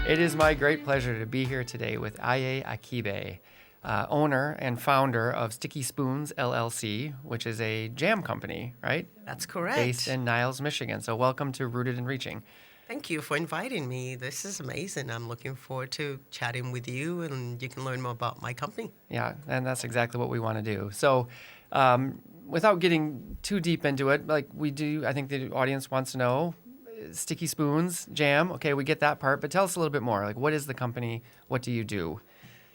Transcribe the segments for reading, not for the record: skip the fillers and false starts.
It is my great pleasure to be here today with Aiye Akhigbe, owner and founder of Sticky Spoons LLC, which is a jam company, right? That's correct. Based in Niles, Michigan. So welcome to Rooted in Reaching. Thank you for inviting me. This is amazing. I'm looking forward to chatting with you, and you can learn more about my company. Yeah, and that's exactly what we want to do. So without getting too deep into it, like we do, I think the audience wants to know, Sticky Spoons, jam, okay, we get that part, but tell us a little bit more. Like, what is the company? What do you do?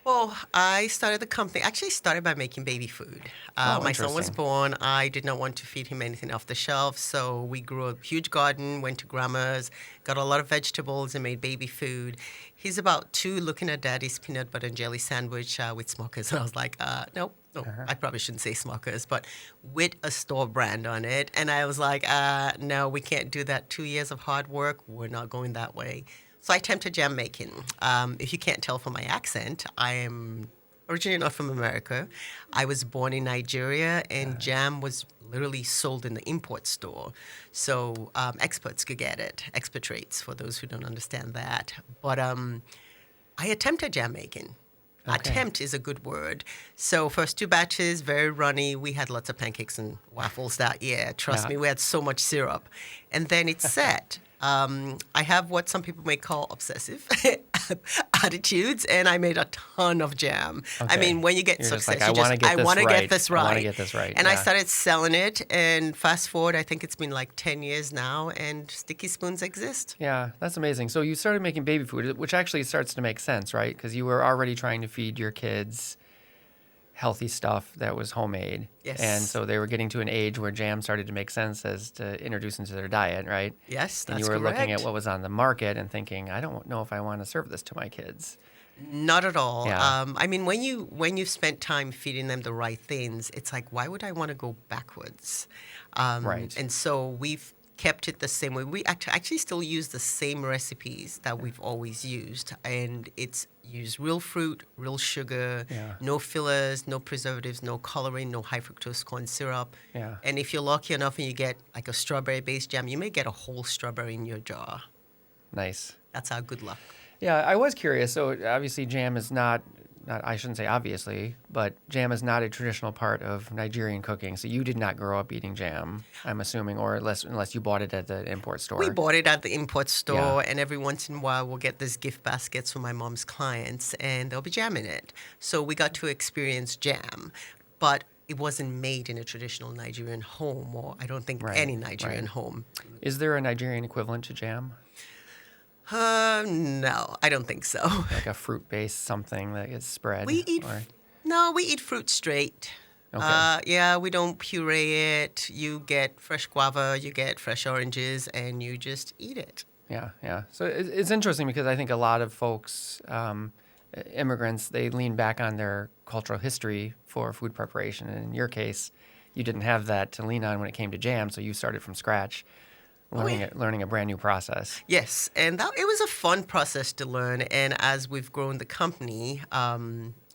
Well, I started the company, actually started by making baby food. My son was Interesting. born. I did not want to feed him anything off the shelf, so we grew a huge garden, went to grandma's, got a lot of vegetables and made baby food. He's about 2, looking at daddy's peanut butter and jelly sandwich with Smuckers. And I was like, nope. No, I probably shouldn't say Smuckers, but with a store brand on it. And I was like, no, we can't do that. 2 years of hard work, we're not going that way. So I attempted jam making. If you can't tell from my accent, I am originally not from America. I was born in Nigeria, and jam was literally sold in the import store. So experts could get it, expatriates, for those who don't understand that. But I attempted jam making. Okay. Attempt is a good word. So first 2 batches, very runny. We had lots of pancakes and waffles that year. Trust me, we had so much syrup. And then it's set. I have what some people may call obsessive attitudes, and I made a ton of jam. Okay. I mean, when you get You're just success, like, I want to get this right. I want to get this right. And I Yeah. started selling it, and fast forward, I think it's been like 10 years now, and Sticky Spoons exist. Yeah, that's amazing. So you started making baby food, which actually starts to make sense, right? Because you were already trying to feed your kids healthy stuff that was homemade. Yes. And so they were getting to an age where jam started to make sense as to introduce into their diet, right? Yes, And that's you were correct. looking at what was on the market and thinking, I don't know if I want to serve this to my kids. Not at all. Yeah. I mean, when you've spent time feeding them the right things, it's like, why would I want to go backwards? Right. And so we've kept it the same way. We actually still use the same recipes that we've always used, and it's use real fruit, real sugar, Yeah. no fillers, no preservatives, no coloring, no high fructose corn syrup. Yeah. And if you're lucky enough and you get like a strawberry-based jam, you may get a whole strawberry in your jar. Nice. That's our good luck. Yeah, I was curious. So obviously jam is not I shouldn't say obviously, but jam is not a traditional part of Nigerian cooking. So you did not grow up eating jam, I'm assuming, or unless you bought it at the import store. We bought it at the import store, Yeah. and every once in a while we'll get these gift baskets from my mom's clients, and there'll be jam in it. So we got to experience jam, but it wasn't made in a traditional Nigerian home, or I don't think Right, any Nigerian right. home. Is there a Nigerian equivalent to jam? No, I don't think so. Like a fruit-based something that gets spread? We eat or- we eat fruit straight. Okay. Yeah, we don't puree it. You get fresh guava, you get fresh oranges, and you just eat it. Yeah, yeah. So it's interesting because I think a lot of folks, immigrants, they lean back on their cultural history for food preparation. And in your case, you didn't have that to lean on when it came to jam, so you started from scratch, learning a brand new process. Yes, and it was a fun process to learn. And as we've grown the company,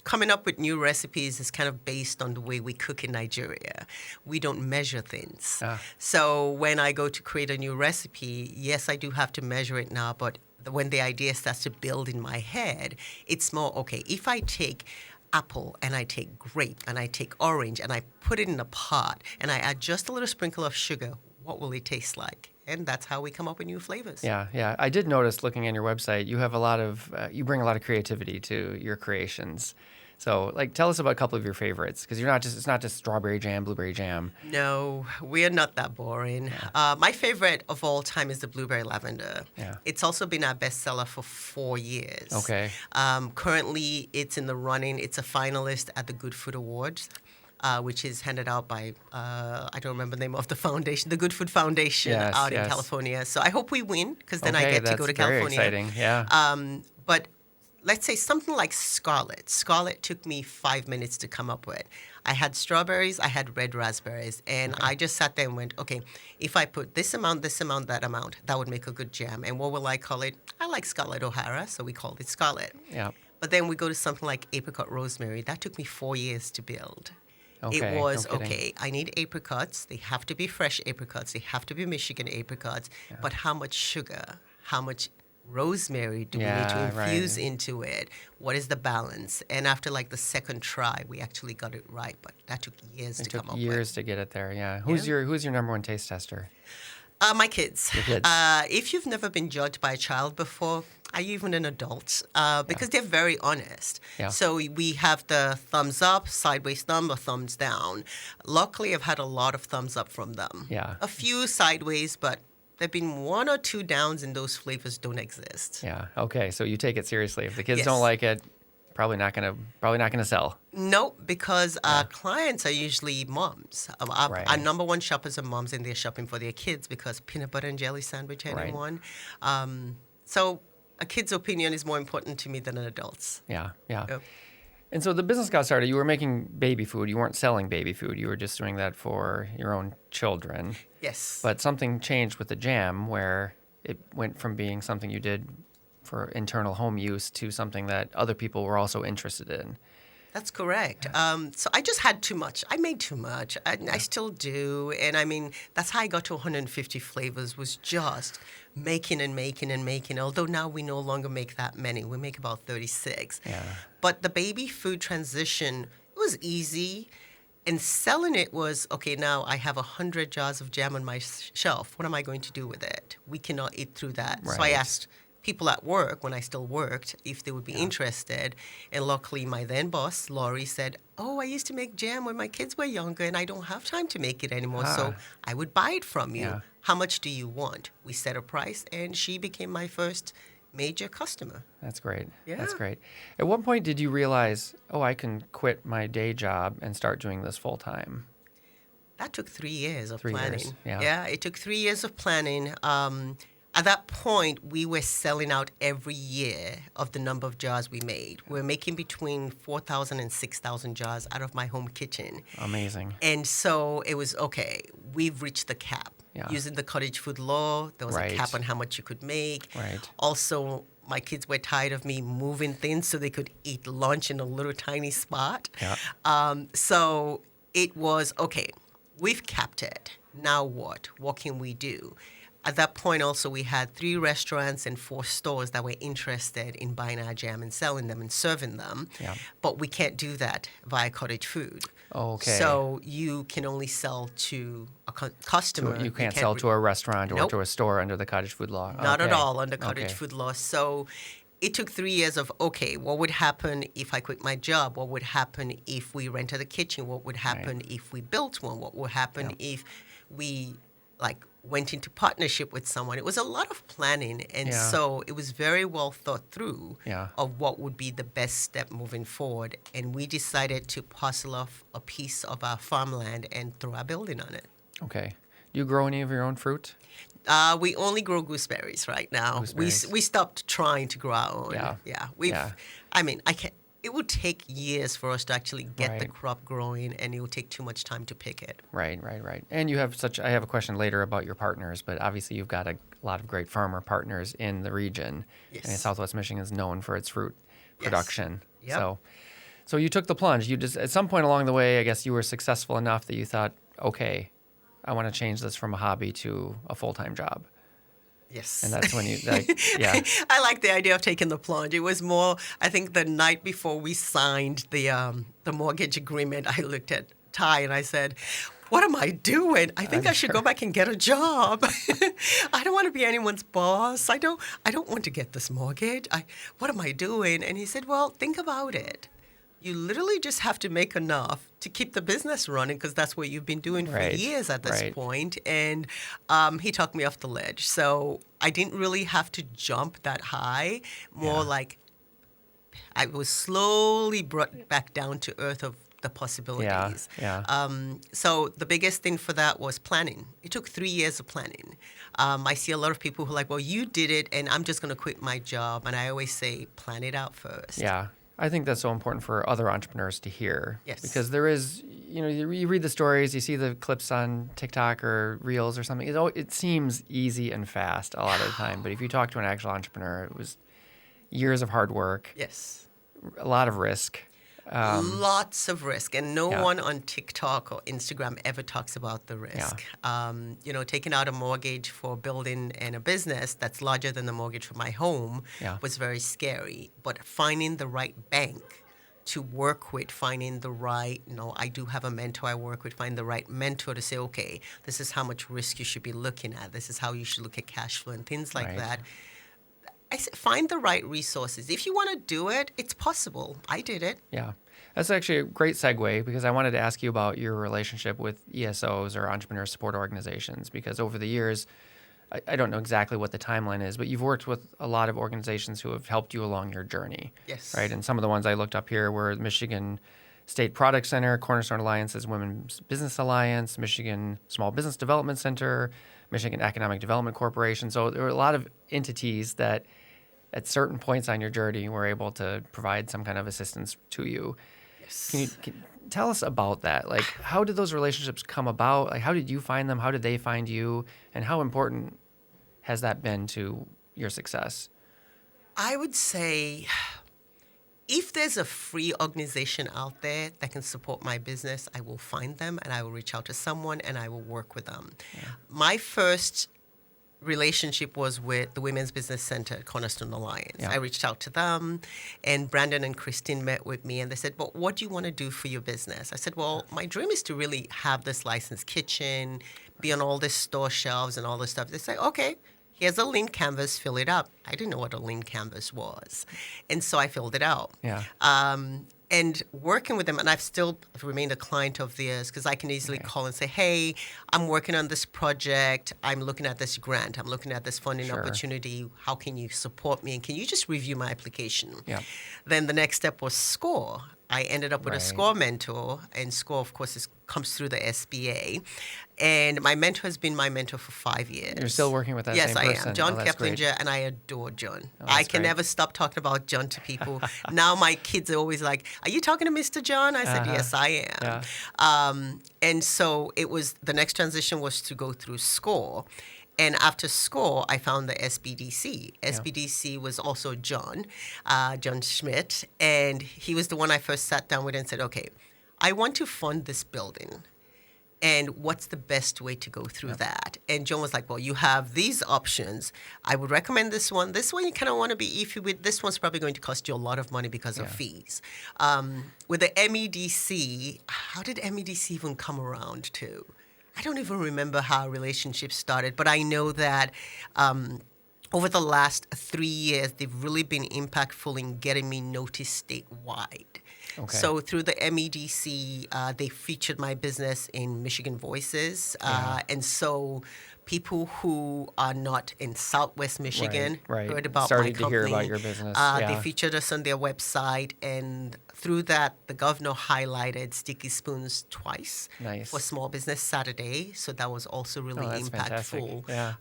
coming up with new recipes is kind of based on the way we cook in Nigeria. We don't measure things. So when I go to create a new recipe, yes, I do have to measure it now, but when the idea starts to build in my head, it's more, okay, if I take apple and I take grape and I take orange and I put it in a pot and I add just a little sprinkle of sugar, what will it taste like? And that's how we come up with new flavors. Yeah, yeah. I did notice looking on your website, you have a lot of, you bring a lot of creativity to your creations. So, like, tell us about a couple of your favorites, because it's not just strawberry jam, blueberry jam. No, we are not that boring. My favorite of all time is the blueberry lavender. Yeah. It's also been our bestseller for 4 years. Okay. Currently, it's in the running. It's a finalist at the Good Food Awards, which is handed out by, I don't remember the name of the foundation, the Good Food Foundation out in California. So I hope we win, because then I get to go to California. Very exciting, yeah. But let's say something like Scarlet. Scarlet took me 5 minutes to come up with. I had strawberries, I had red raspberries, and I just sat there and went, okay, if I put this amount, that amount, that would make a good jam. And what will I call it? I like Scarlet O'Hara, so we called it Scarlet. Yeah. But then we go to something like apricot rosemary. That took me 4 years to build. Okay, It was, no kidding. okay, I need apricots. They have to be fresh apricots. They have to be Michigan apricots. Yeah. But how much sugar? How much rosemary do we need to Yeah, right. infuse into it? What is the balance? And after like the second try, we actually got it right, but that took years It to took come up years with. to get it there. Yeah. Yeah. Who's your number one taste tester? My kids. Your kids. If you've never been judged by a child before, are you even an adult? Because they're very honest. Yeah. So we have the thumbs up, sideways thumb, or thumbs down. Luckily, I've had a lot of thumbs up from them. Yeah. A few sideways, but there've been one or two downs, and those flavors don't exist. Yeah. Okay. So you take it seriously. If the kids Yes. don't like it, probably not gonna sell. Nope, because our clients are usually moms. Our Right. number one shoppers are moms, and they're shopping for their kids because peanut butter and jelly sandwich, anyone. So a kid's opinion is more important to me than an adult's. Yeah. Yeah. Yep. And so the business got started. You were making baby food. You weren't selling baby food. You were just doing that for your own children. Yes. But something changed with the jam where it went from being something you did for internal home use to something that other people were also interested in. That's correct. So I just had too much. I made too much. I still do. And I mean, that's how I got to 150 flavors, was just making and making and making. Although now we no longer make that many. We make about 36. Yeah. But the baby food transition, it was easy. And selling it was, okay, now I have 100 jars of jam on my shelf. What am I going to do with it? We cannot eat through that. So I Right. asked people at work, when I still worked, if they would be interested. And luckily, my then boss, Laurie, said, oh, I used to make jam when my kids were younger, and I don't have time to make it anymore. So I would buy it from you. Yeah. How much do you want? We set a price, and she became my first major customer. That's great. That's Yeah. great. At what point did you realize, oh, I can quit my day job and start doing this full time? That took 3 years of 3 years, planning. yeah. It took 3 years of planning. At that point, we were selling out every year of the number of jars we made. We're making between 4,000 and 6,000 jars out of my home kitchen. Amazing. And so it was, okay, we've reached the cap. Yeah. Using the cottage food law, there was Right. a cap on how much you could make. Right. Also, my kids were tired of me moving things so they could eat lunch in a little tiny spot. Yeah. So it was, okay, we've capped it. Now what? What can we do? At that point, also, we had 3 restaurants and 4 stores that were interested in buying our jam and selling them and serving them. Yeah. But we can't do that via cottage food. Okay. So you can only sell to a customer. You can't sell to a restaurant or Nope. to a store under the cottage food law. Not at Okay. all under cottage Okay. food law. So it took 3 years of, okay, what would happen if I quit my job? What would happen if we rented a kitchen? What would happen if we built one? What would happen if we went into partnership with someone? It was a lot of planning, and Yeah. so it was very well thought through Yeah. of what would be the best step moving forward. And we decided to parcel off a piece of our farmland and throw our building on it. Okay. Do you grow any of your own fruit? We only grow gooseberries right now. Gooseberries. We stopped trying to grow our own. Yeah. We've. Yeah. I mean, I can't. It would take years for us to actually get the Right. crop growing, and it would take too much time to pick it. Right. And you have I have a question later about your partners, but obviously you've got a lot of great farmer partners in the region. Yes. And Southwest Michigan is known for its fruit Yes. production. Yep. So you took the plunge. You just, at some point along the way, I guess you were successful enough that you thought, okay, I want to change this from a hobby to a full-time job. Yes. And that's when you, yeah. I like the idea of taking the plunge. It was more, I think, the night before we signed the mortgage agreement, I looked at Ty and I said, what am I doing? I think I should go back and get a job. I don't want to be anyone's boss. I don't want to get this mortgage. What am I doing? And he said, well, think about it. You literally just have to make enough to keep the business running, because that's what you've been doing for Right, years at this right. point. And he talked me off the ledge. So I didn't really have to jump that high. More like I was slowly brought back down to earth of the possibilities. Yeah. So the biggest thing for that was planning. It took 3 years of planning. I see a lot of people who are like, well, you did it, and I'm just going to quit my job. And I always say, plan it out first. Yeah. I think that's so important for other entrepreneurs to hear. Yes. Because there is, you read the stories, you see the clips on TikTok or Reels or something. It seems easy and fast a lot of the time. But if you talk to an actual entrepreneur, it was years of hard work, Yes. a lot of risk. Lots of risk, and no Yeah. one on TikTok or Instagram ever talks about the risk. Taking out a mortgage for building and a business that's larger than the mortgage for my home Yeah. was very scary. But finding the right bank to work with, finding the right, I do have a mentor I work with, find the right mentor to say, okay, this is how much risk you should be looking at. This is how you should look at cash flow and things like Right. that. I said, find the right resources. If you want to do it, it's possible. I did it. Yeah. That's actually a great segue because I wanted to ask you about your relationship with ESOs or entrepreneur support organizations, because over the years, I don't know exactly what the timeline is, but you've worked with a lot of organizations who have helped you along your journey. Yes. Right. And some of the ones I looked up here were Michigan State Product Center, Cornerstone Alliance's Women's Business Alliance, Michigan Small Business Development Center, Michigan Economic Development Corporation. So there were a lot of entities that at certain points on your journey were able to provide some kind of assistance to you. Yes. Can you tell us about that? Like, how did those relationships come about? Like, how did you find them? How did they find you? And how important has that been to your success? I would say if there's a free organization out there that can support my business, I will find them and I will reach out to someone and I will work with them. Yeah. My first relationship was with the Women's Business Center at Cornerstone Alliance. Yeah. I reached out to them, and Brandon and Christine met with me, and they said, "Well, what do you want to do for your business?" I said, "Well, my dream is to really have this licensed kitchen, be on all the store shelves and all this stuff." They said, "Okay, here's a lean canvas, fill it up." I didn't know what a lean canvas was, and so I filled it out. Yeah. And working with them, and I've still remained a client of theirs because I can easily call and say, "Hey, I'm working on this project. I'm looking at this grant. I'm looking at this funding opportunity. How can you support me? And can you just review my application?" Yeah. Then the next step was SCORE. I ended up with a SCORE mentor, and SCORE, of course, comes through the SBA. And my mentor has been my mentor for 5 years. You're still working with that same person? Yes, I am. John Keplinger, and I adore John. I can never stop talking about John to people. Now my kids are always like, "Are you talking to Mr. John?" I said, "Yes, I am." Yeah. And so the next transition was to go through SCORE. And after SCORE, I found the SBDC. SBDC was also John Schmidt, and he was the one I first sat down with and said, "Okay, I want to fund this building. And what's the best way to go through that?" And John was like, "Well, you have these options. I would recommend this one. This one you kind of want to be iffy with. This one's probably going to cost you a lot of money because of fees." With the MEDC, how did MEDC even come around to? I don't even remember how our relationship started, but I know that over the last 3 years, they've really been impactful in getting me noticed statewide. Okay. So through the MEDC, they featured my business in Michigan Voices. And so people who are not in Southwest Michigan heard about my company. Started to hear about your business. They featured us on their website. And through that, the governor highlighted Sticky Spoons twice for Small Business Saturday. So that was also really impactful. Yeah.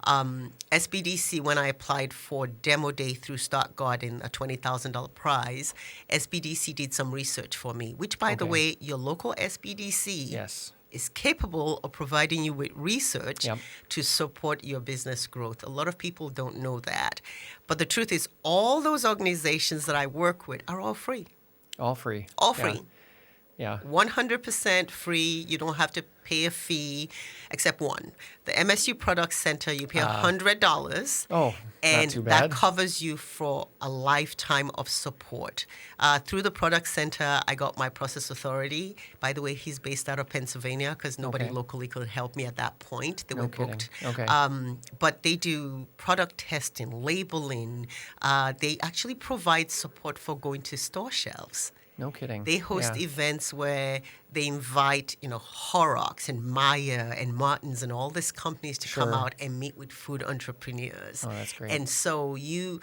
SBDC, when I applied for Demo Day through Start Garden, a $20,000 prize, SBDC did some research for me, which, by the way, your local SBDC is capable of providing you with research to support your business growth. A lot of people don't know that. But the truth is, all those organizations that I work with are all free. All free. All free. Yeah. 100% free. You don't have to pay a fee, except one. The MSU Product Center, you pay $100. Oh, and not too bad. that covers you for a lifetime of support. Through the Product Center, I got my process authority. By the way, he's based out of Pennsylvania because nobody locally could help me at that point. They were booked. Okay. But they do product testing, labeling. They actually provide support for going to store shelves. No kidding. They host events where they invite, Horrocks and Maya and Martin's and all these companies to come out and meet with food entrepreneurs. Oh, that's great. And so you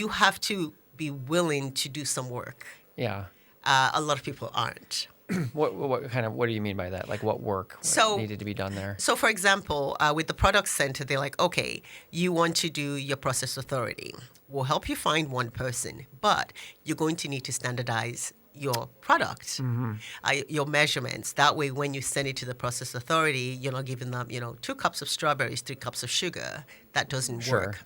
have to be willing to do some work. Yeah. A lot of people aren't. What do you mean by that? Like what work needed to be done there? So, for example, with the Product Center, they're like, "Okay, you want to do your process authority. We'll help you find one person, but you're going to need to standardize your product, your measurements. That way, when you send it to the process authority, you're not giving them, 2 cups of strawberries, 3 cups of sugar. That doesn't work.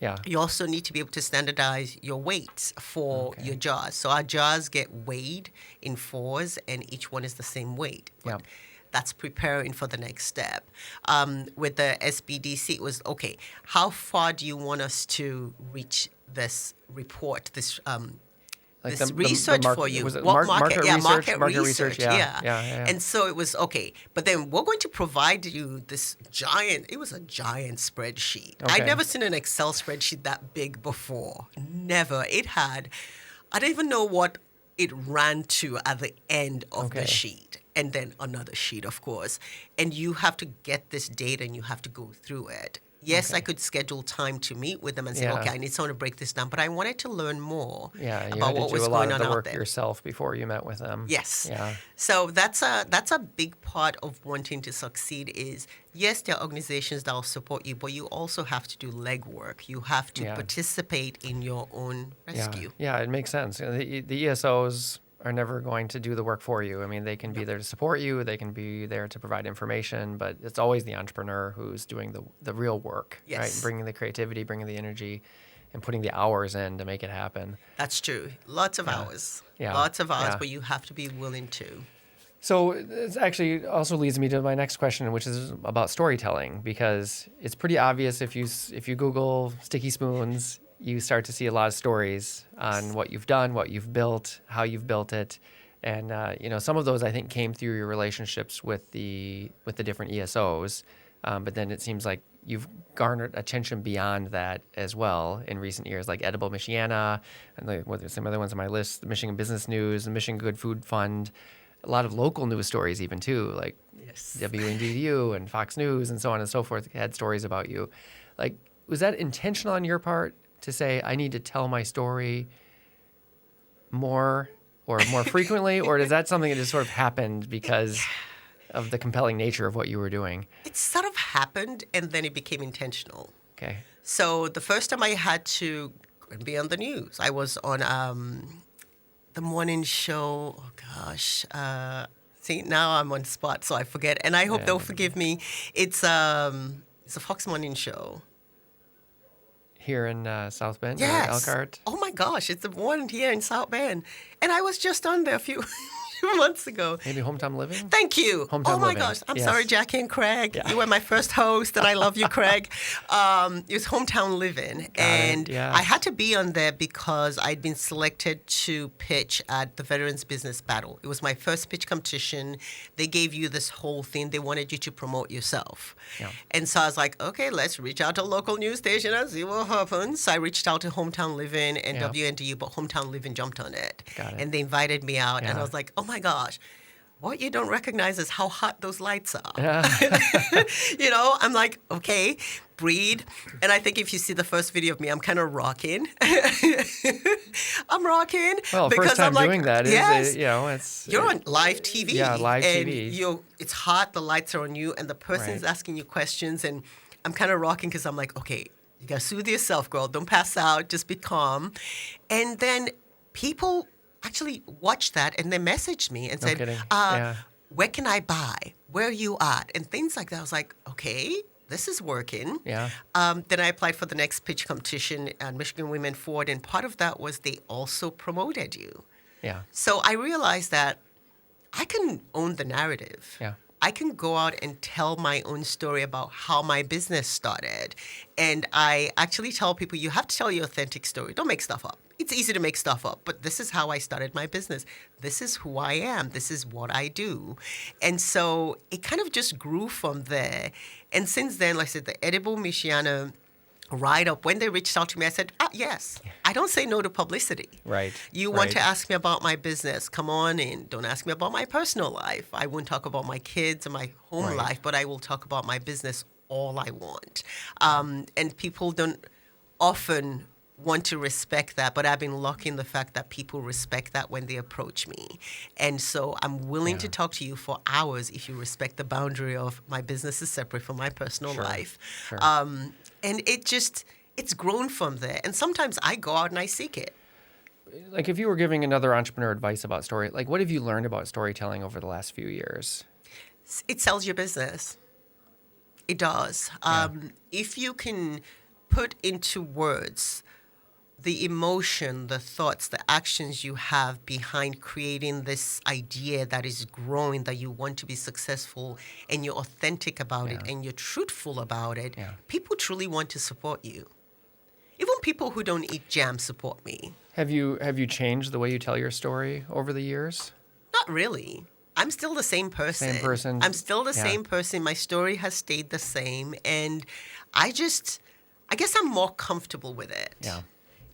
Yeah. You also need to be able to standardize your weights for Okay. your jars. So our jars get weighed in 4s, and each one is the same weight. Yeah. That's preparing for the next step. With the SBDC, it was okay. How far do you want us to reach this report? Like This the research market, for you. was it What market Yeah, research? market research. Yeah. Yeah. And so it was okay. But then we're going to provide you this giant, it was a giant spreadsheet. Okay. I'd never seen an Excel spreadsheet that big before. Never. It had, I don't even know what it ran to at the end of Okay. the sheet. And then another sheet, of course. And you have to get this data and you have to go through it. Yes, Okay. I could schedule time to meet with them and say, Yeah. okay, I need someone to break this down. But I wanted to learn more Yeah, you about had to what do was a lot going of on the out work there. yourself before you met with them. Yes. Yeah. So that's a big part of wanting to succeed is, yes, there are organizations that will support you, but you also have to do legwork. You have to Yeah. participate in your own rescue. Yeah, it makes sense. The ESOs are never going to do the work for you. I mean, they can be there to support you, they can be there to provide information, but it's always the entrepreneur who's doing the real work, right? Yes. Bringing the creativity, bringing the energy, and putting the hours in to make it happen. That's true. Lots of hours. Yeah. Lots of hours, Yeah. but you have to be willing to. So it actually also leads me to my next question, which is about storytelling, because it's pretty obvious if you Google Sticky Spoons, you start to see a lot of stories on what you've done, what you've built, how you've built it, and some of those I think came through your relationships with the different ESOs, but then it seems like you've garnered attention beyond that as well in recent years, like Edible Michiana, and some other ones on my list, the Michigan Business News, the Michigan Good Food Fund. A lot of local news stories even too, like Yes. WNDU and Fox News and so on and so forth had stories about you. Like, was that intentional on your part to say, I need to tell my story more or more frequently, or is that something that just sort of happened because of the compelling nature of what you were doing? It sort of happened and then it became intentional. Okay. So the first time I had to be on the news, I was on the morning show. Oh gosh. See, now I'm on spot, so I forget. And I hope Yeah, they'll no forgive me. It's a Fox Morning Show. Here in South Bend, or Yes. Elkhart? Oh my gosh, it's the one here in South Bend. And I was just on there a few months ago. Maybe Hometown Living? Thank you. Hometown Oh my Living. gosh. I'm Yes. sorry, Jackie and Craig. Yeah. You were my first host, and I love you, Craig. It was Hometown Living. And yeah. I had to be on there because I'd been selected to pitch at the Veterans Business Battle. It was my first pitch competition. They gave you this whole thing. They wanted you to promote yourself. Yeah. And so I was like, okay, let's reach out to a local news station and see what happens. So I reached out to Hometown Living and Yeah. WNDU, but Hometown Living jumped on it. Got it. And they invited me out, and Yeah. I was like, oh my gosh. What you don't recognize is how hot those lights are. Yeah. I'm like, okay, breathe. And I think if you see the first video of me, I'm kind of rocking. I'm rocking. Well, because first time I'm like, doing that is, yes, it's... you're on live TV. Yeah, live and TV. It's hot, the lights are on you, and the person's Right. asking you questions. And I'm kind of rocking because I'm like, okay, you got to soothe yourself, girl. Don't pass out. Just be calm. And then people actually watched that and they messaged me and No said, kidding. Yeah. where can I buy? Where are you at? And things like that. I was like, okay, this is working. Yeah. Then I applied for the next pitch competition at Michigan Women Forward, and part of that was they also promoted you. Yeah. So I realized that I can own the narrative. Yeah. I can go out and tell my own story about how my business started. And I actually tell people, you have to tell your authentic story. Don't make stuff up. It's easy to make stuff up, but this is how I started my business. This is who I am. This is what I do. And so it kind of just grew from there. And since then, like I said, the Edible Michiana write-up, when they reached out to me, I said, yes. I don't say no to publicity. Right. You want Right. to ask me about my business, come on in. Don't ask me about my personal life. I wouldn't talk about my kids and my home Right. life, but I will talk about my business all I want. And people don't often want to respect that, but I've been lucky in the fact that people respect that when they approach me. And so I'm willing to Yeah. talk to you for hours if you respect the boundary of my business is separate from my personal Sure. life. Sure. And it's grown from there. And sometimes I go out and I seek it. Like, if you were giving another entrepreneur advice about story, like, what have you learned about storytelling over the last few years? It sells your business. It does. Yeah. If you can put into words the emotion, the thoughts, the actions you have behind creating this idea that is growing, that you want to be successful, and you're authentic about it, Yeah. and you're truthful about it, Yeah. people truly want to support you. Even people who don't eat jam support me. Have you changed the way you tell your story over the years? Not really. I'm still the same person. Same person. I'm still the Yeah. same person. My story has stayed the same. And I guess I'm more comfortable with it. Yeah.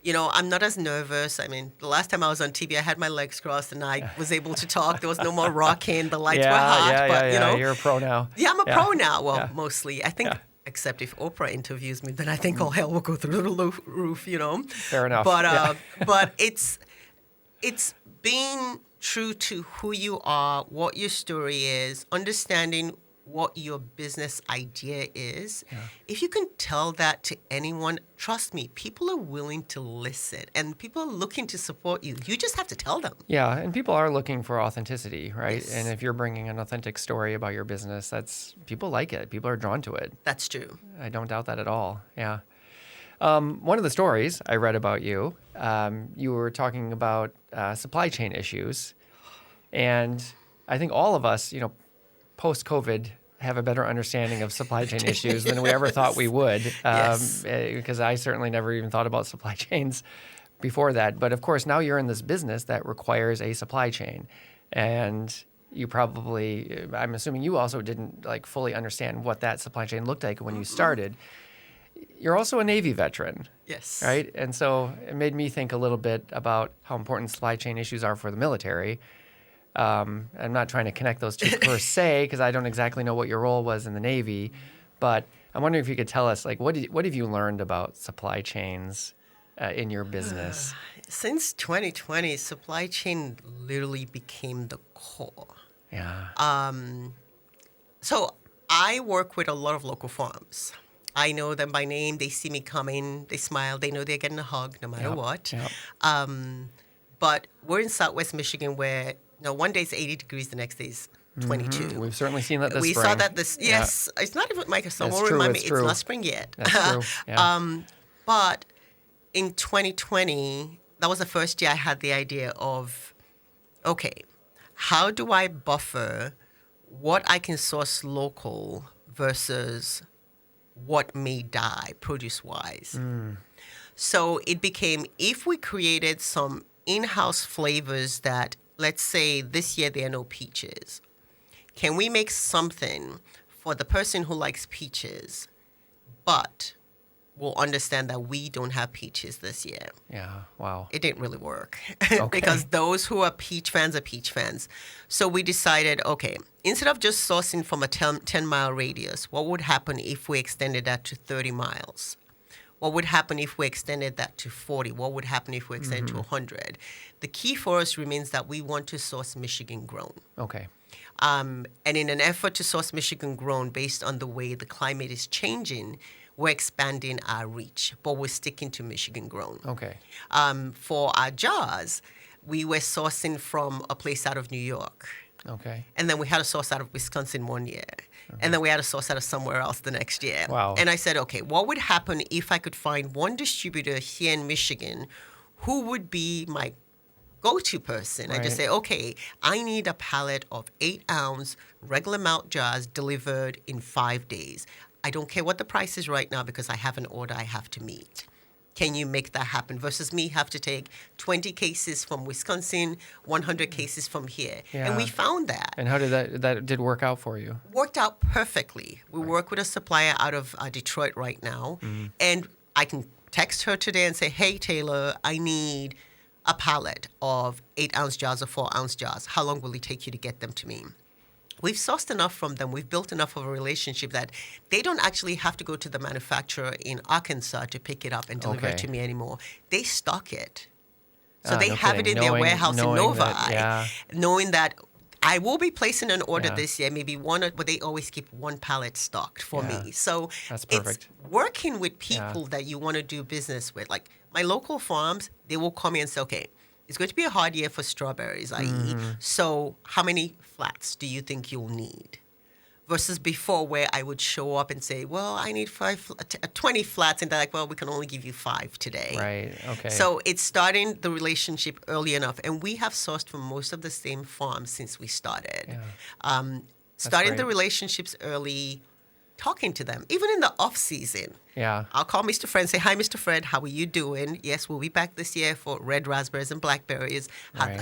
You know, I'm not as nervous. I mean, the last time I was on TV, I had my legs crossed and I was able to talk. There was no more rocking. The lights were hot. But, you know, You're a pro now. yeah, I'm a pro now. Well, Yeah. mostly. I think, Yeah. except if Oprah interviews me, then I think all hell will go through the roof, you know. Fair enough. But Yeah. but it's being true to who you are, what your story is, understanding what your business idea is. Yeah. If you can tell that to anyone, trust me, people are willing to listen and people are looking to support you. You just have to tell them. Yeah, and people are looking for authenticity, right? Yes. And if you're bringing an authentic story about your business, that's people like it. People are drawn to it. That's true. I don't doubt that at all. Yeah. One of the stories I read about you, you were talking about supply chain issues, and I think all of us, you know, post-COVID, have a better understanding of supply chain issues than we ever thought we would. Yes. Because I certainly never even thought about supply chains before that. But of course, now you're in this business that requires a supply chain, and you probably, I'm assuming you also didn't like fully understand what that supply chain looked like when you started. You're also a Navy veteran, Yes. right? And so it made me think a little bit about how important supply chain issues are for the military. I'm not trying to connect those two per se, because I don't exactly know what your role was in the Navy, but I'm wondering if you could tell us, like, what have you learned about supply chains in your business? Since 2020, supply chain literally became the core. Yeah. So I work with a lot of local farms. I know them by name. They see me coming. They smile. They know they're getting a hug no matter Yep, what. yep. But we're in Southwest Michigan where, you know, one day it's 80 degrees, the next day is 22. We've certainly seen that this We spring. saw that this, Yeah. yes. It's not even, Mike, someone true, remind me, it's it's true. not spring yet. That's true. Yeah. But in 2020, that was the first year I had the idea of, okay, how do I buffer what I can source local versus what may die produce-wise? So it became, if we created some in-house flavors that, let's say this year there are no peaches, can we make something for the person who likes peaches, but will understand that we don't have peaches this year? Yeah. Wow. It didn't really work Okay. because those who are peach fans are peach fans. So we decided, okay, instead of just sourcing from a 10-mile radius, what would happen if we extended that to 30 miles? What would happen if we extended that to 40? What would happen if we extended to 100? The key for us remains that we want to source Michigan grown. Okay. And in an effort to source Michigan grown based on the way the climate is changing, we're expanding our reach, but we're sticking to Michigan grown. Okay. For our jars, we were sourcing from a place out of New York. Okay. And then we had a source out of Wisconsin one year. And then we had a source out of somewhere else the next year. Wow. And I said, okay, what would happen if I could find one distributor here in Michigan who would be my go-to person? I just Right. say, okay, I need a pallet of 8-ounce regular malt jars delivered in 5 days. I don't care what the price is right now because I have an order I have to meet. Can you make that happen? Versus me have to take 20 cases from Wisconsin, 100 cases from here. And we Yeah. found that. And how did that did work out for you? Worked out perfectly. We work with a supplier out of Detroit right now. And I can text her today and say, hey, Taylor, I need a pallet of 8-ounce jars or 4-ounce jars. How long will it take you to get them to me? We've sourced enough from them. We've built enough of a relationship that they don't actually have to go to the manufacturer in Arkansas to pick it up and deliver it Okay. to me anymore. They stock it. So they No have it kidding. in their Knowing- warehouse in knowing Novi, that- yeah. knowing that I will be placing an order Yeah. this year, maybe one, but they always keep one pallet stocked for Yeah. me. So That's it's perfect. working with people that you want to do business with. Like my local farms, they will call me and say, okay, it's going to be a hard year for strawberries, i.e. So how many flats do you think you'll need? versus before where I would show up and say, well, I need 20 flats. And they're like, well, we can only give you 5 today. Right. Okay. So it's starting the relationship early enough. And we have sourced from most of the same farms since we started. Yeah. Starting the great. relationships early, talking to them, even in the off season. Yeah. I'll call Mr. Fred and say, hi, Mr. Fred, how are you doing? Yes, we'll be back this year for red raspberries and blackberries. Right.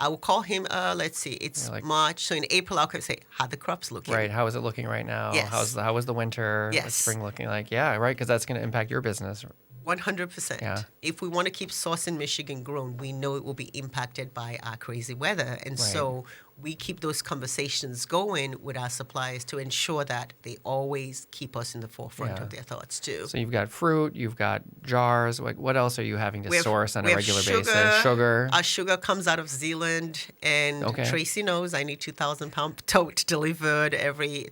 I will call him, let's see, it's Yeah, like- March. So in April, I'll say, how the crops looking? Right. How is it looking right now? Yes. How was the winter? Yes. What's spring looking like? Yeah. Right. Because that's going to impact your business. 100%. Yeah. If we want to keep sauce in Michigan grown, we know it will be impacted by our crazy weather. And so we keep those conversations going with our suppliers to ensure that they always keep us in the forefront Yeah. of their thoughts too. So you've got fruit, you've got jars. Like, what else are you having to source on a regular basis? Sugar. Our sugar comes out of Zealand, and Okay. Tracy knows I need 2,000-pound tote delivered every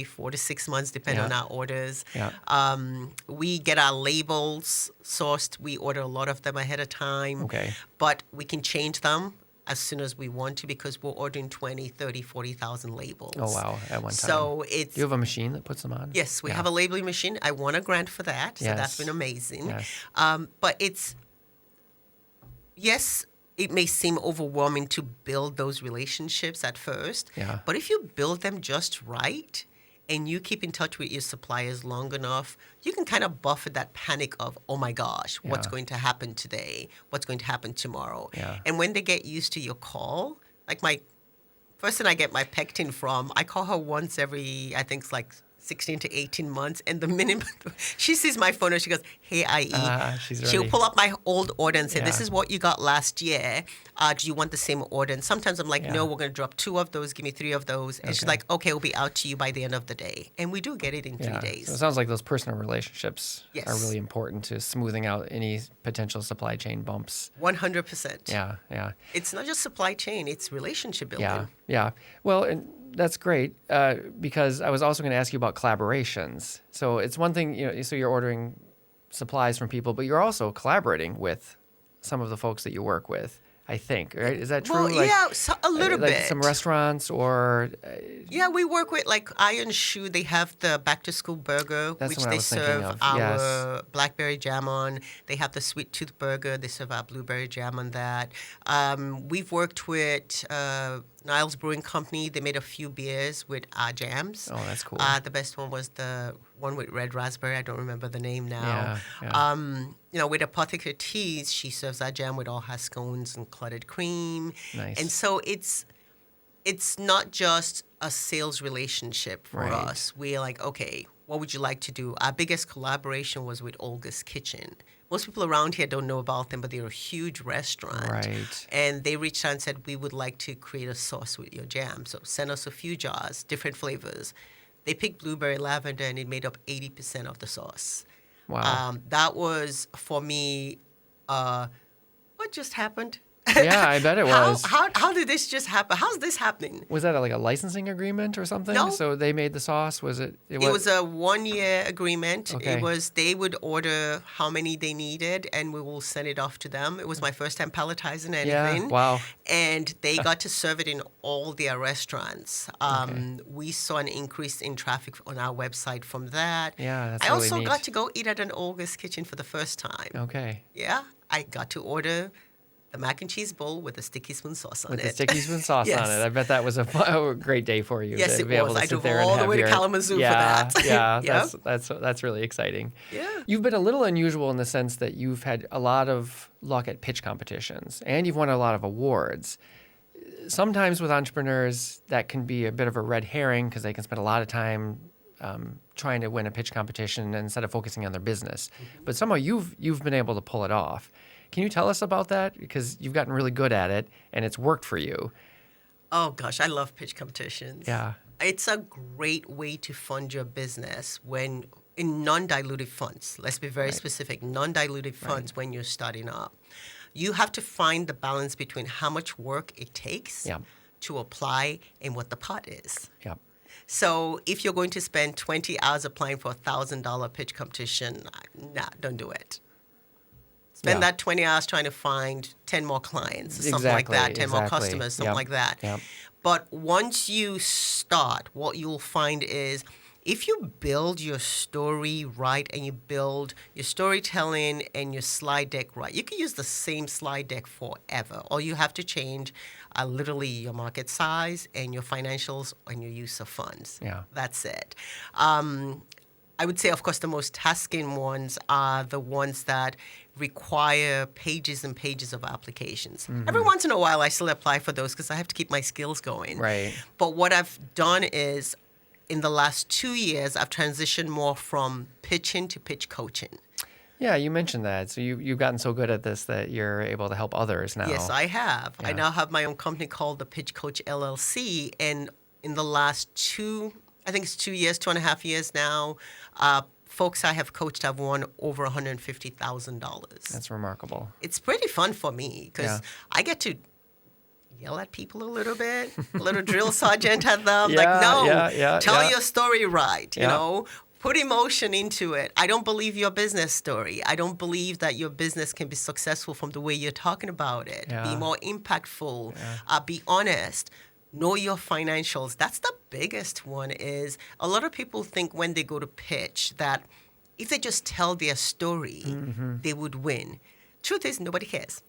4 to 6 months, depending on Yeah. our orders. Yeah. We get our labels sourced. We order a lot of them ahead of time. Okay. But we can change them as soon as we want to because we're ordering 20, 30, 40,000 labels. Oh, wow. At one time. So it's... Do you have a machine that puts them on? Yes, we Yeah. have a labeling machine. I won a grant for that, so that's Yes. been amazing. Yes. But yes, it may seem overwhelming to build those relationships at first. Yeah. But if you build them just right and you keep in touch with your suppliers long enough, you can kind of buffer that panic of, oh my gosh, what's Yeah. going to happen today? What's going to happen tomorrow? Yeah. And when they get used to your call, like my person I get my pectin from, I call her once every, I think it's like 16 to 18 months. And the minute she sees my phone and she goes, hey, Aiye, She's she'll ready. pull up my old order and say, this Yeah. is what you got last year. Do you want the same order? And sometimes I'm like, Yeah. no, we're going to drop 2 of those. Give me 3 of those. And she's Okay. like, okay, it'll be out to you by the end of the day. And we do get it in 3 Yeah. days. So it sounds like those personal relationships Yes. are really important to smoothing out any potential supply chain bumps. 100%. Yeah. Yeah. It's not just supply chain, it's relationship building. Yeah, yeah. Well, and that's great because I was also going to ask you about collaborations. So it's one thing, so you're ordering supplies from people, but you're also collaborating with some of the folks that you work with, I think, right? Is that true? Well, yeah, so a little like bit. some restaurants or... Yeah, we work with like Iron Shoe. They have the back to school burger, That's which what I they was thinking serve of, our yes. blackberry jam on. They have the sweet tooth burger. They serve our blueberry jam on that. We've worked with Niles Brewing Company. They made a few beers with our jams. Oh, that's cool. The best one was the one with red raspberry. I don't remember the name now. Yeah, yeah. With Apothecary Teas, she serves our jam with all her scones and clotted cream. Nice. And so it's not just a sales relationship for Right. us. We're like, okay, what would you like to do? Our biggest collaboration was with Olga's Kitchen. Most people around here don't know about them, but they're a huge restaurant. Right. And they reached out and said, we would like to create a sauce with your jam. So send us a few jars, different flavors. They picked blueberry lavender, and it made up 80% of the sauce. Wow. That was, for me, what just happened? Yeah, I bet it was. How did this just happen? How's this happening? Was that like a licensing agreement or something? No. So they made the sauce? Was it? It was a 1-year agreement. Okay. It was they would order how many they needed, and we will send it off to them. It was my first time palletizing anything. Yeah, wow. And they got to serve it in all their restaurants. We saw an increase in traffic on our website from that. Yeah, that's I really also neat. got to go eat at an Olga's Kitchen for the first time. Okay. Yeah, I got to order the mac and cheese bowl with the sticky spoon sauce on With it. the sticky spoon sauce Yes. on it. I bet that was a great day for you. Yes, to it be able was. to I sit drove there and all the have way to your- Kalamazoo for yeah, that. Yeah, Yep. that's really exciting. Yeah. You've been a little unusual in the sense that you've had a lot of luck at pitch competitions and you've won a lot of awards. Sometimes with entrepreneurs, that can be a bit of a red herring because they can spend a lot of time trying to win a pitch competition instead of focusing on their business. But somehow you've been able to pull it off. Can you tell us about that? Because you've gotten really good at it and it's worked for you. Oh, gosh, I love pitch competitions. Yeah. It's a great way to fund your business when in non-dilutive funds. Let's be very specific. Non-dilutive funds when you're starting up. You have to find the balance between how much work it takes Yeah. to apply and what the pot is. Yeah. So if you're going to spend 20 hours applying for a $1,000 pitch competition, nah, don't do it. Spend Yeah. that 20 hours trying to find 10 more clients, something like Exactly, that, 10 more exactly. customers, something Yep, like that. yep. But once you start, what you'll find is if you build your story right and you build your storytelling and your slide deck right, you can use the same slide deck forever. All you have to change literally your market size and your financials and your use of funds. Yeah. That's it. I would say, of course, the most tasking ones are the ones that require pages and pages of applications. Every once in a while, I still apply for those because I have to keep my skills going. Right. But what I've done is, in the last 2 years, I've transitioned more from pitching to pitch coaching. Yeah, you mentioned that. So you've gotten so good at this that you're able to help others now. Yes, I have. Yeah. I now have my own company called the Pitch Coach LLC. And in the last I think it's 2 years, 2.5 years now, folks I have coached have won over $150,000. That's remarkable. It's pretty fun for me because Yeah. I get to yell at people a little bit, a little drill sergeant at them. Yeah, Like, no, yeah, tell yeah. your story right, you Yeah. know? Put emotion into it. I don't believe your business story. I don't believe that your business can be successful from the way you're talking about it. Yeah. Be more impactful. Be honest. Know your financials. That's the biggest one. Is a lot of people think when they go to pitch that if they just tell their story, they would win. Truth is, nobody cares.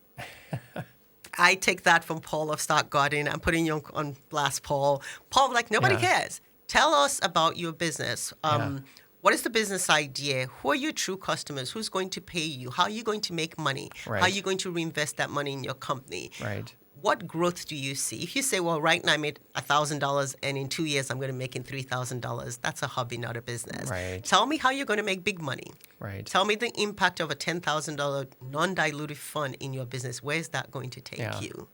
I take that from Paul of Stock Garden. I'm putting you on blast, Paul. Paul, like, nobody Yeah. cares. Tell us about your business. Yeah. What is the business idea? Who are your true customers? Who's going to pay you? How are you going to make money? Right. How are you going to reinvest that money in your company? Right. What growth do you see? If you say, well, right now I made $1,000 and in 2 years I'm going to make in $3,000, that's a hobby, not a business. Right. Tell me how you're going to make big money. Right. Tell me the impact of a $10,000 non-dilutive fund in your business. Where is that going to take Yeah. you?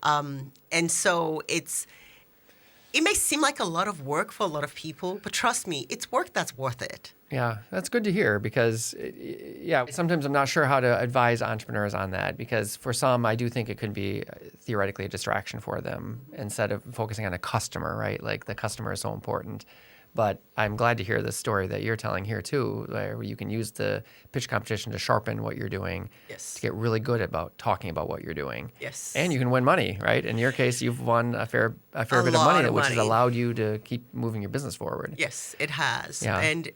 And so it may seem like a lot of work for a lot of people, but trust me, it's work that's worth it. Yeah, that's good to hear because, sometimes I'm not sure how to advise entrepreneurs on that because for some, I do think it could be theoretically a distraction for them instead of focusing on a customer, right? Like the customer is so important. But I'm glad to hear the story that you're telling here too, where you can use the pitch competition to sharpen what you're doing, Yes. to get really good about talking about what you're doing. Yes. And you can win money, right? In your case, you've won a fair bit of lot money, of which has money. allowed you to keep moving your business forward. Yes, it has. Yeah. And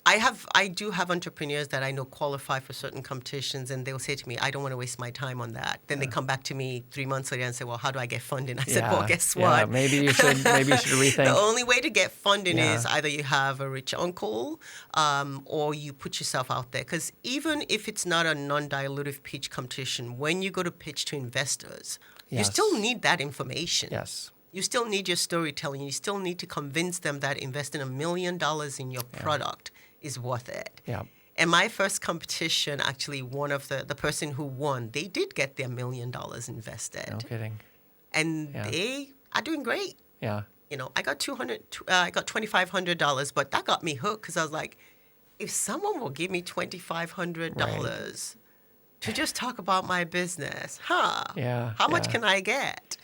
I do have entrepreneurs that I know qualify for certain competitions, and they'll say to me, I don't want to waste my time on that. Then they come back to me 3 months later and say, well, how do I get funding? I said, well, guess what? Yeah, maybe you should rethink. The only way to get funding Yeah. is either you have a rich uncle or you put yourself out there. Because even if it's not a non-dilutive pitch competition, when you go to pitch to investors, you Yes. still need that information. Yes. You still need your storytelling. You still need to convince them that investing $1 million in your product is worth it. Yeah. And my first competition, actually, one of the person who won, they did get their $1 million invested. No kidding. And Yeah. they are doing great. Yeah. You know, I got $2,500, but that got me hooked because I was like, if someone will give me $2,500 to just talk about my business, Yeah, how much yeah. can I get?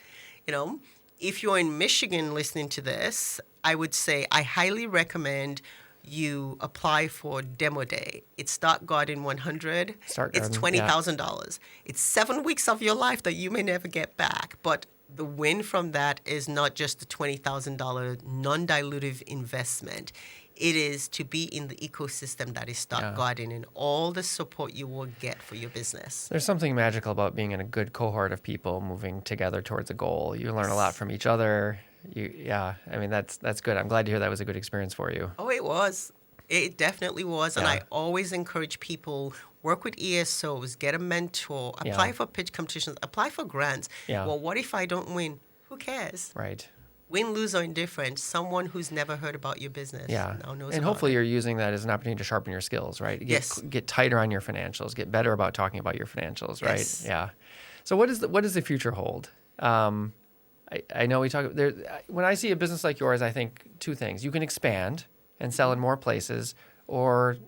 You know, if you're in Michigan listening to this, I would say I highly recommend you apply for Demo Day. It's Start Garden 100. Start It's Garden, yeah. $20,000. It's 7 weeks of your life that you may never get back, but the win from that is not just the $20,000 non-dilutive investment. It is to be in the ecosystem that is Start Yeah. Garden and all the support you will get for your business. There's something magical about being in a good cohort of people moving together towards a goal. You learn a lot from each other. That's good. I'm glad to hear that was a good experience for you. Oh, it was. It definitely was. And Yeah. I always encourage people, work with ESOs, get a mentor, apply Yeah. for pitch competitions, apply for grants. Yeah. Well, what if I don't win? Who cares? Right. Win, lose, or indifferent, someone who's never heard about your business Yeah. now knows And about hopefully it. you're using that as an opportunity to sharpen your skills, right? Yes. Get tighter on your financials, get better about talking about your financials, right? Yes. Yeah. So what does the future hold? I know we talk there. When I see a business like yours, I think two things: you can expand and sell in more places, or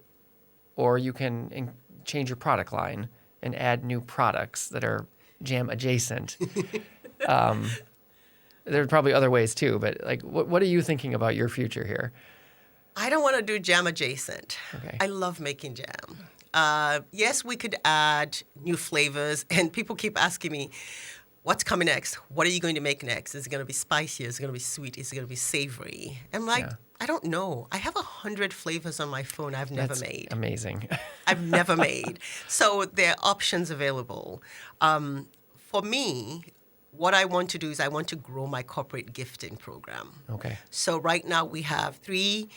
you can change your product line and add new products that are jam adjacent. There are probably other ways too, but like, what are you thinking about your future here? I don't want to do jam adjacent. Okay. I love making jam. Yes, we could add new flavors, and people keep asking me, what's coming next? What are you going to make next? Is it going to be spicy? Is it going to be sweet? Is it going to be savory? I'm like, Yeah. I don't know. I have 100 flavors on my phone I've never That's made. amazing. I've never made. So there are options available. For me, what I want to do is I want to grow my corporate gifting program. Okay. So right now we have 3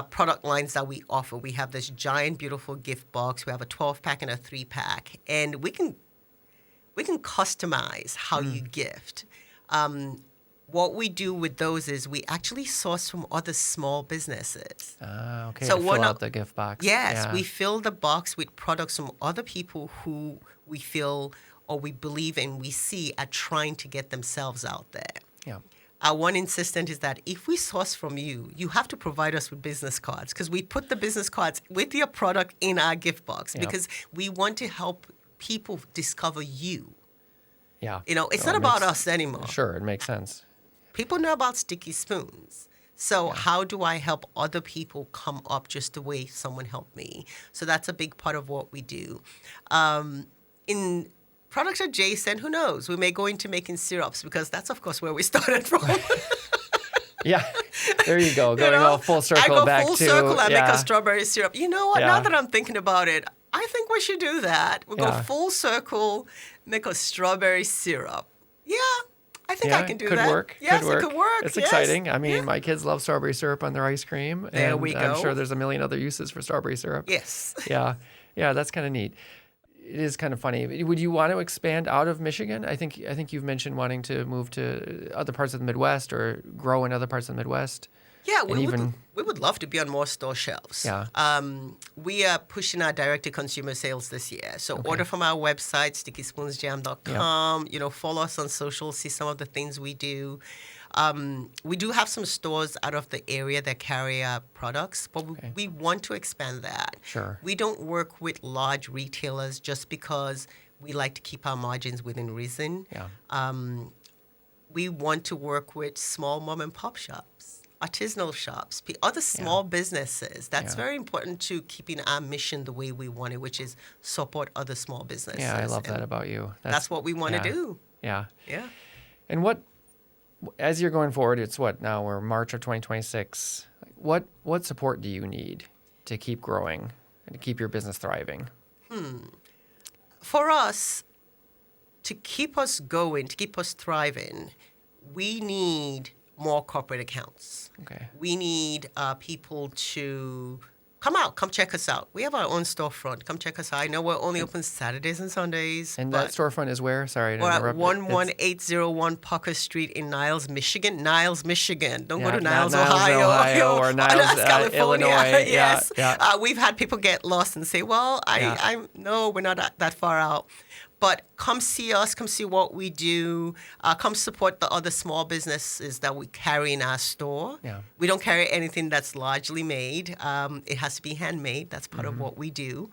product lines that we offer. We have this giant, beautiful gift box. We have a 12-pack and a 3-pack, and we can customize how you gift. What we do with those is we actually source from other small businesses. Okay. So to we're fill not- out the gift box. Yes, Yeah. we fill the box with products from other people who we feel or we believe and we see are trying to get themselves out there. Yeah. Our one insistent is that if we source from you, you have to provide us with business cards because we put the business cards with your product in our gift box Yep. because we want to help people discover you. Yeah. You know, it's No, not it about makes- us anymore. Sure, it makes sense. People know about Sticky Spoons. So how do I help other people come up just the way someone helped me? So that's a big part of what we do. In product adjacent, who knows? We may go into making syrups because that's, of course, where we started from. Yeah. There you go. You Going know, all full circle I go back full to circle and make yeah. a strawberry syrup. You know what? Now Yeah. that I'm thinking about it, I think we should do that. We'll go Yeah. full circle, make a strawberry syrup. Yeah, I think I can do could that. work. Yes, could work. it could work. It's yes. exciting. I mean, Yeah. my kids love strawberry syrup on their ice cream. There and we I'm go. sure there's a million other uses for strawberry syrup. Yes. Yeah. Yeah, that's kind of neat. It is kind of funny. Would you want to expand out of Michigan? I think you've mentioned wanting to move to other parts of the Midwest or grow in other parts of the Midwest. Yeah, And even- we would love to be on more store shelves. Yeah. We are pushing our direct-to-consumer sales this year. So order from our website, stickyspoonsjam.com. You know, follow us on social, see some of the things we do. We do have some stores out of the area that carry our products, but we want to expand that. Sure. We don't work with large retailers just because we like to keep our margins within reason. Yeah. We want to work with small mom and pop shops, artisanal shops, other small businesses. That's Yeah. very important to keeping our mission the way we want it, which is support other small businesses. Yeah, I love And that about you. That's what we want to yeah. do. Yeah. Yeah. And what, as you're going forward, it's what now we're March of 2026. What support do you need to keep growing and to keep your business thriving? For us, to keep us going, to keep us thriving, we need more corporate accounts. Okay. We need people to come out, come check us out. We have our own storefront. Come check us out. I know we're only open Saturdays and Sundays. And but that storefront is where? Sorry to we're at interrupt. 11801 Parker Street in Niles, Michigan. Niles, Michigan. Don't go Yeah, to not Niles, Niles, Ohio. or Niles, California. Illinois. Yes. Yeah. We've had people get lost and say, well, no, we're not that far out. But come see us, come see what we do, come support the other small businesses that we carry in our store. Yeah. We don't carry anything that's largely made. It has to be handmade. That's part of what we do.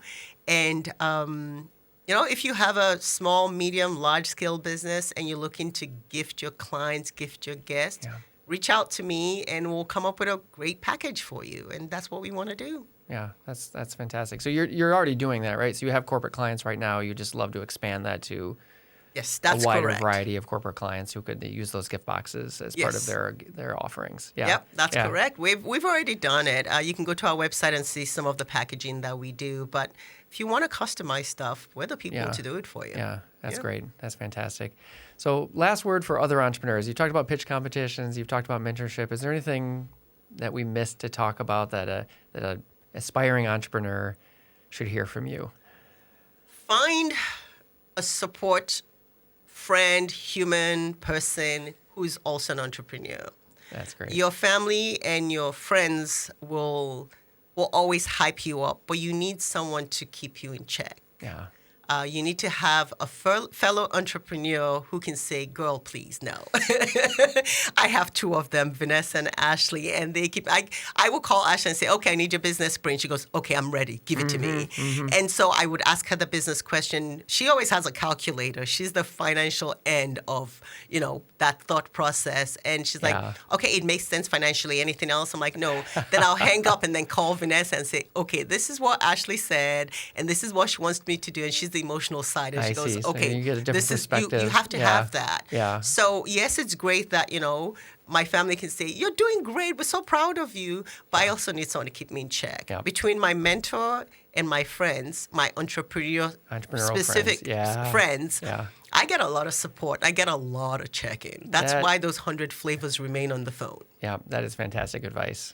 And, you know, if you have a small, medium, large-scale business and you're looking to gift your clients, gift your guests, Yeah. reach out to me and we'll come up with a great package for you. And that's what we want to do. Yeah, that's fantastic. So you're already doing that, right? So you have corporate clients right now. You just love to expand that to Yes, that's a wider correct. variety of corporate clients who could use those gift boxes as part of Yes. their offerings. Yeah. Yep, that's Yeah. correct. We've already done it. You can go to our website and see some of the packaging that we do. But if you want to customize stuff, we're the people Yeah. to do it for you. Yeah, that's Yeah. great. That's fantastic. So last word for other entrepreneurs. You talked about pitch competitions. You've talked about mentorship. Is there anything that we missed to talk about that a aspiring entrepreneur should hear from you? Find a support friend, human person who's also an entrepreneur. That's great. Your family and your friends will always hype you up, but you need someone to keep you in check. Yeah. You need to have a fellow entrepreneur who can say, girl, please, no. I have 2 of them, Vanessa and Ashley, and they keep, I will call Ashley and say, okay, I need your business sprint. She goes, okay, I'm ready. Give it to me. And so I would ask her the business question. She always has a calculator. She's the financial end of, you know, that thought process. And she's like, Yeah. okay, it makes sense financially. Anything else? I'm like, no. Then I'll hang up and then call Vanessa and say, okay, this is what Ashley said, and this is what she wants me to do. And she's the emotional side, and I she goes, see. So okay, you get a different this is you perspective. have to Yeah. have that. Yeah. So yes, it's great that, my family can say, you're doing great, we're so proud of you, but I also need someone to keep me in check. Yeah. Between my mentor and my friends, my entrepreneurial specific friends. Yeah. friends, Yeah. I get a lot of support. I get a lot of check-in. That's That- why those 100 flavors remain on the phone. Yeah, that is fantastic advice.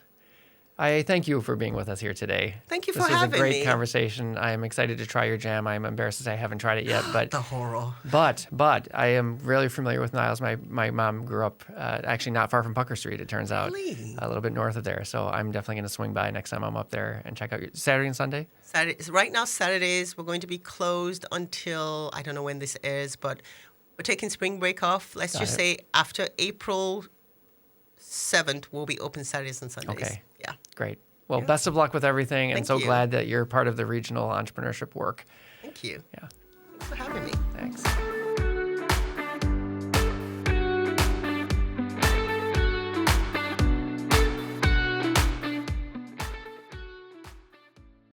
I thank you for being with us here today. Thank you for This was a having great me. conversation. I am excited to try your jam. I'm embarrassed to say I haven't tried it yet, but The horror. but I am really familiar with Niles. My mom grew up actually not far from Pucker Street. It turns out, Really? a little bit north of there. So I'm definitely going to swing by next time I'm up there and check out your Saturday and Sunday. Right now, Saturdays, we're going to be closed until, I don't know when this airs, but we're taking spring break off. Let's just say after April 7th, we'll be open Saturdays and Sundays. Okay. Yeah. Great. Well, best of luck with everything, and Thank so you. glad that you're part of the regional entrepreneurship work. Thank you. Yeah. Thanks for having me. Thanks.